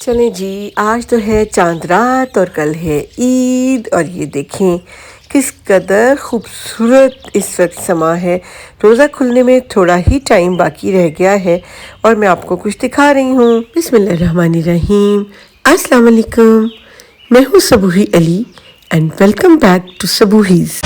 चलें जी, आज तो है चांद रात और कल है ईद। और ये देखें किस कदर खूबसूरत इस वक्त समा है। रोज़ा खुलने में थोड़ा ही टाइम बाकी रह गया है और मैं आपको कुछ दिखा रही हूँ। बिस्मिल्लाहिर्रहमानिर्रहीम। अस्सलाम वालेकुम, मैं हूँ Sabuhi Ali and welcome back to Sabuhi's.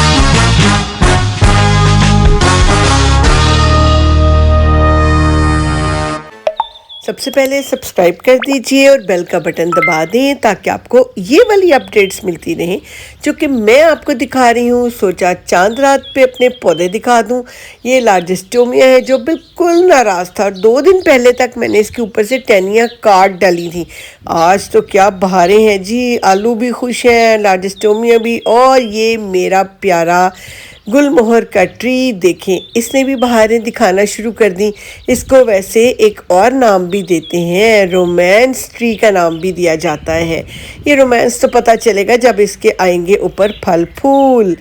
सबसे पहले सब्सक्राइब कर दीजिए और बेल का बटन दबा दें ताकि आपको ये वाली अपडेट्स मिलती रहें जो कि मैं आपको दिखा रही हूँ। सोचा चांद रात पे अपने पौधे दिखा दूँ। ये लार्जिस्टोमिया है जो बिल्कुल नाराज़ था। 2 दिन पहले तक मैंने इसके ऊपर से टहनियाँ काट डाली थी। आज तो क्या बहारें हैं जी, आलू भी खुश हैं, लार्जिस्टोमिया भी, और ये मेरा प्यारा गुलमोहर का ट्री देखें, इसने भी बहारें दिखाना शुरू कर दी। इसको वैसे एक और नाम भी देते हैं, रोमांस ट्री का नाम भी दिया जाता है। ये रोमांस तो पता चलेगा जब इसके आएंगे ऊपर फल फूल।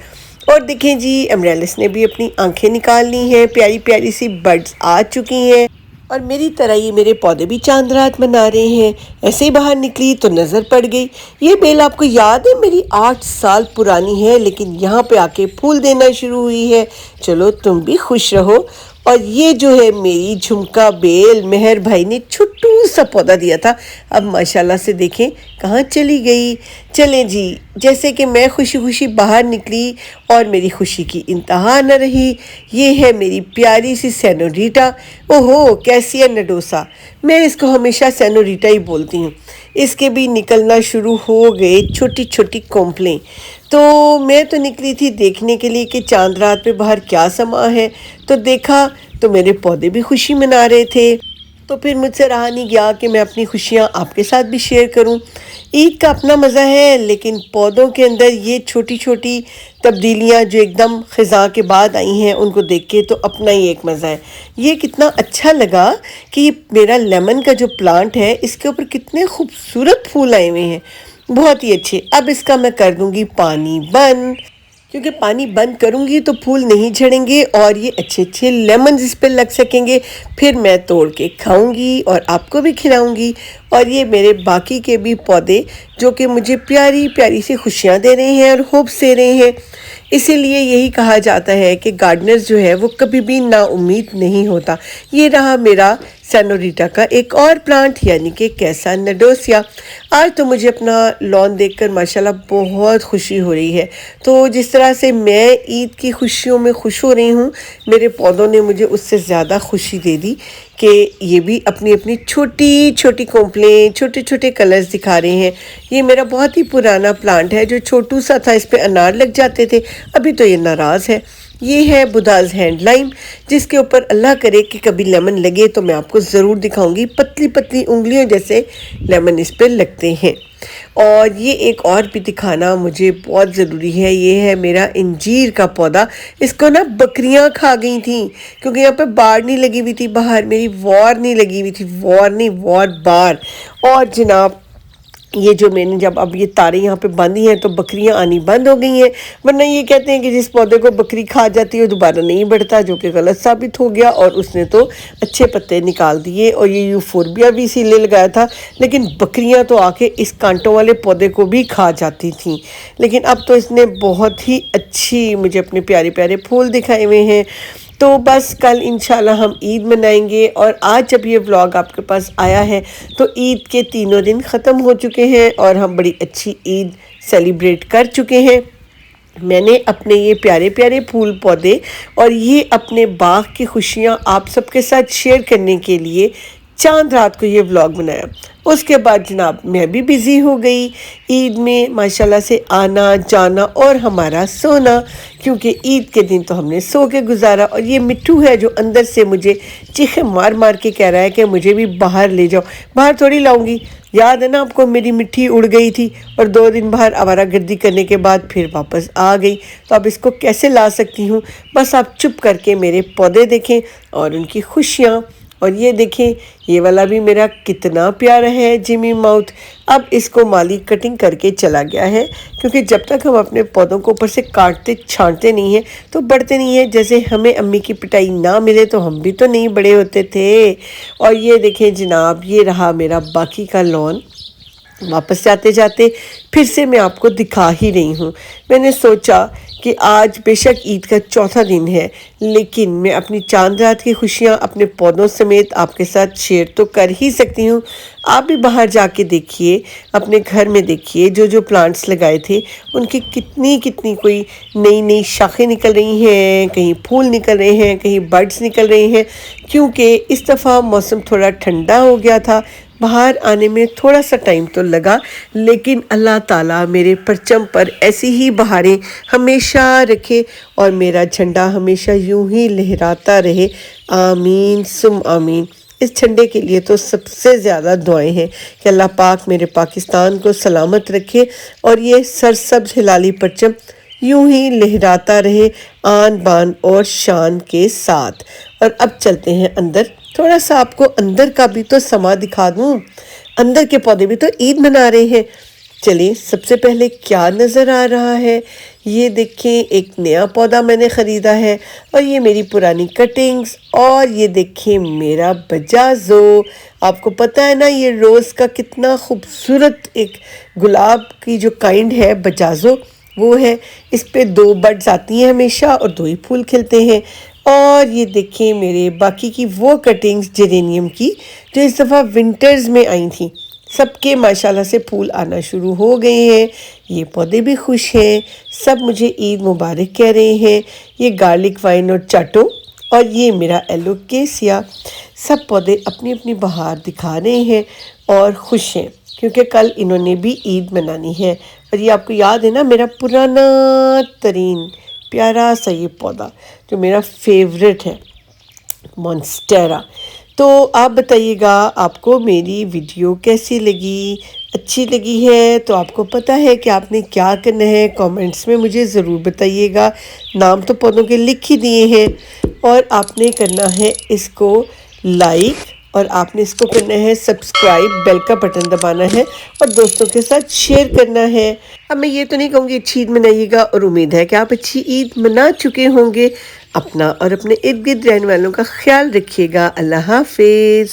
और देखें जी, एमरेलिस ने भी अपनी आंखें निकाल ली हैं, प्यारी प्यारी सी बर्ड्स आ चुकी हैं और मेरी तरह ही मेरे पौधे भी चांद रात मना रहे हैं। ऐसे ही बाहर निकली तो नज़र पड़ गई, ये बेल आपको याद है मेरी 8 साल पुरानी है, लेकिन यहाँ पे आके फूल देना शुरू हुई है। चलो तुम भी खुश रहो। और ये जो है मेरी झुमका बेल, मेहर भाई ने छोटू सा पौधा दिया था, अब माशाल्लाह से देखें कहाँ चली गई। चलें जी, जैसे कि मैं खुशी खुशी बाहर निकली और मेरी खुशी की इंतहा न रही। ये है मेरी प्यारी सी सेनोरीटा। ओहो कैसी है नडोसा, मैं इसको हमेशा सेनोरीटा ही बोलती हूँ। इसके भी निकलना शुरू हो गए छोटी छोटी कोंपलें। तो मैं तो निकली थी देखने के लिए कि चांद रात पे बाहर क्या समा है, तो देखा तो मेरे पौधे भी खुशी मना रहे थे। तो फिर मुझसे रहा नहीं गया कि मैं अपनी खुशियाँ आपके साथ भी शेयर करूं। ईद का अपना मज़ा है, लेकिन पौधों के अंदर ये छोटी छोटी तब्दीलियाँ जो एकदम ख़ज़ा के बाद आई हैं, उनको देख के तो अपना ही एक मज़ा है। ये कितना अच्छा लगा कि ये मेरा लेमन का जो प्लांट है, इसके ऊपर कितने खूबसूरत फूल आए हुए हैं, बहुत ही अच्छे। अब इसका मैं कर दूँगी पानी बंद, क्योंकि पानी बंद करूँगी तो फूल नहीं झड़ेंगे और ये अच्छे अच्छे लेमन इस पर लग सकेंगे। फिर मैं तोड़ के खाऊंगी और आपको भी खिलाऊंगी। और ये मेरे बाकी के भी पौधे जो कि मुझे प्यारी प्यारी सी खुशियाँ दे रहे हैं और होप्स दे रहे हैं। इसीलिए यही कहा जाता है कि गार्डनर्स जो है वो कभी भी नाउम्मीद नहीं होता। ये रहा मेरा सेनोरीटा का एक और प्लांट, यानी कि कैसा नडोसिया। आज तो मुझे अपना लॉन देखकर माशाल्लाह बहुत खुशी हो रही है। तो जिस तरह से मैं ईद की खुशियों में खुश हो रही हूँ, मेरे पौधों ने मुझे उससे ज़्यादा खुशी दे दी कि ये भी अपनी अपनी छोटी छोटी कोंपलें, छोटे छोटे कलर्स दिखा रहे हैं। ये मेरा बहुत ही पुराना प्लांट है जो छोटू सा था, इस पे अनार लग जाते थे, अभी तो ये नाराज़ है। ये है बुदाज हैंड लाइम, जिसके ऊपर अल्लाह करे कि कभी लेमन लगे तो मैं आपको ज़रूर दिखाऊंगी। पतली पतली उंगलियों जैसे लेमन इस पर लगते हैं। और ये एक और भी दिखाना मुझे बहुत ज़रूरी है, ये है मेरा इंजीर का पौधा। इसको ना बकरियां खा गई थी, क्योंकि यहाँ पे बाड़ नहीं लगी हुई थी, बाहर मेरी वॉर नहीं लगी हुई थी, वॉर नहीं वॉर बार। और जनाब ये जो मैंने जब अब ये तारें यहाँ पे बांधी हैं तो बकरियां आनी बंद हो गई हैं। वरना ये कहते हैं कि जिस पौधे को बकरी खा जाती है दोबारा नहीं बढ़ता, जो कि गलत साबित हो गया। और उसने तो अच्छे पत्ते निकाल दिए। और ये यूफोर्बिया भी इसीलिए लगाया था, लेकिन बकरियां तो आके इस कांटों वाले पौधे को भी खा जाती थी। लेकिन अब तो इसने बहुत ही अच्छी मुझे अपने प्यारे प्यारे फूल दिखाए हुए हैं। तो बस कल इंशाल्लाह हम ईद मनाएंगे। और आज जब ये व्लॉग आपके पास आया है तो ईद के 3 दिन ख़त्म हो चुके हैं और हम बड़ी अच्छी ईद सेलिब्रेट कर चुके हैं। मैंने अपने ये प्यारे प्यारे फूल पौधे और ये अपने बाग की खुशियाँ आप सबके साथ शेयर करने के लिए चांद रात को ये व्लॉग बनाया। उसके बाद जनाब मैं भी बिज़ी हो गई ईद में, माशाल्लाह से आना जाना और हमारा सोना, क्योंकि ईद के दिन तो हमने सो के गुजारा। और ये मिट्टू है जो अंदर से मुझे चीखे मार मार के कह रहा है कि मुझे भी बाहर ले जाओ। बाहर थोड़ी लाऊंगी, याद है ना आपको मेरी मिट्टी उड़ गई थी और 2 दिन बाहर आवारागर्दी करने के बाद फिर वापस आ गई। तो अब इसको कैसे ला सकती हूँ। बस आप चुप करके मेरे पौधे देखें और उनकी खुशियाँ और ये देखें, ये वाला भी मेरा कितना प्यारा है जिमी माउथ। अब इसको माली कटिंग करके चला गया है, क्योंकि जब तक हम अपने पौधों को ऊपर से काटते छांटते नहीं हैं तो बढ़ते नहीं हैं। जैसे हमें अम्मी की पिटाई ना मिले तो हम भी तो नहीं बड़े होते थे। और ये देखें जनाब, ये रहा मेरा बाकी का लॉन। वापस जाते जाते फिर से मैं आपको दिखा ही रही हूँ। मैंने सोचा कि आज बेशक ईद का चौथा दिन है, लेकिन मैं अपनी चांद रात की खुशियाँ अपने पौधों समेत आपके साथ शेयर तो कर ही सकती हूँ। आप भी बाहर जाके देखिए, अपने घर में देखिए, जो जो प्लांट्स लगाए थे उनकी कितनी कितनी कोई नई नई शाखें निकल रही हैं, कहीं फूल निकल रहे हैं, कहीं बर्ड्स निकल रहे हैं। क्योंकि इस दफ़ा मौसम थोड़ा ठंडा हो गया था, बाहर आने में थोड़ा सा टाइम तो लगा, लेकिन अल्लाह ताला मेरे परचम पर ऐसी ही बहारें हमेशा रखे और मेरा झंडा हमेशा यूं ही लहराता रहे। आमीन सुम आमीन। इस झंडे के लिए तो सबसे ज़्यादा दुआएं हैं कि अल्लाह पाक मेरे पाकिस्तान को सलामत रखे और ये सरसब्ज हिलाली परचम यूं ही लहराता रहे आन बान और शान के साथ। और अब चलते हैं अंदर, थोड़ा सा आपको अंदर का भी तो समा दिखा दूं। अंदर के पौधे भी तो ईद मना रहे हैं। चलिए, सबसे पहले क्या नज़र आ रहा है, ये देखें, एक नया पौधा मैंने ख़रीदा है और ये मेरी पुरानी कटिंग्स। और ये देखें मेरा बजाजो। आपको पता है ना, ये रोज़ का कितना खूबसूरत एक गुलाब की जो काइंड है बजाजो, वो है। इस पे 2 बड्स आती हैं हमेशा और 2 ही फूल खिलते हैं। और ये देखें मेरे बाकी की वो कटिंग्स जेरेनियम की जो इस दफ़ा विंटर्स में आई थी। सबके माशाल्लाह से फूल आना शुरू हो गए हैं। ये पौधे भी खुश हैं, सब मुझे ईद मुबारक कह रहे हैं। ये गार्लिक वाइन और चाटो और ये मेरा एलोकेसिया, सब पौधे अपनी अपनी बहार दिखा रहे हैं और खुश हैं, क्योंकि कल इन्होंने भी ईद मनानी है। और ये आपको याद है ना, मेरा पुराना तरीन प्यारा सा ये पौधा जो मेरा फेवरेट है, मॉन्स्टेरा। तो आप बताइएगा आपको मेरी वीडियो कैसी लगी। अच्छी लगी है तो आपको पता है कि आपने क्या करना है, कमेंट्स में मुझे ज़रूर बताइएगा। नाम तो पौधों के लिख ही दिए हैं और आपने करना है इसको लाइक और आपने इसको करना है सब्सक्राइब, बेल का बटन दबाना है और दोस्तों के साथ शेयर करना है। अब मैं ये तो नहीं कहूँगी अच्छी ईद मनाइएगा, और उम्मीद है कि आप अच्छी ईद मना चुके होंगे। अपना और अपने इर्द गिर्द रहने वालों का ख्याल रखिएगा। अल्लाह हाफिज़।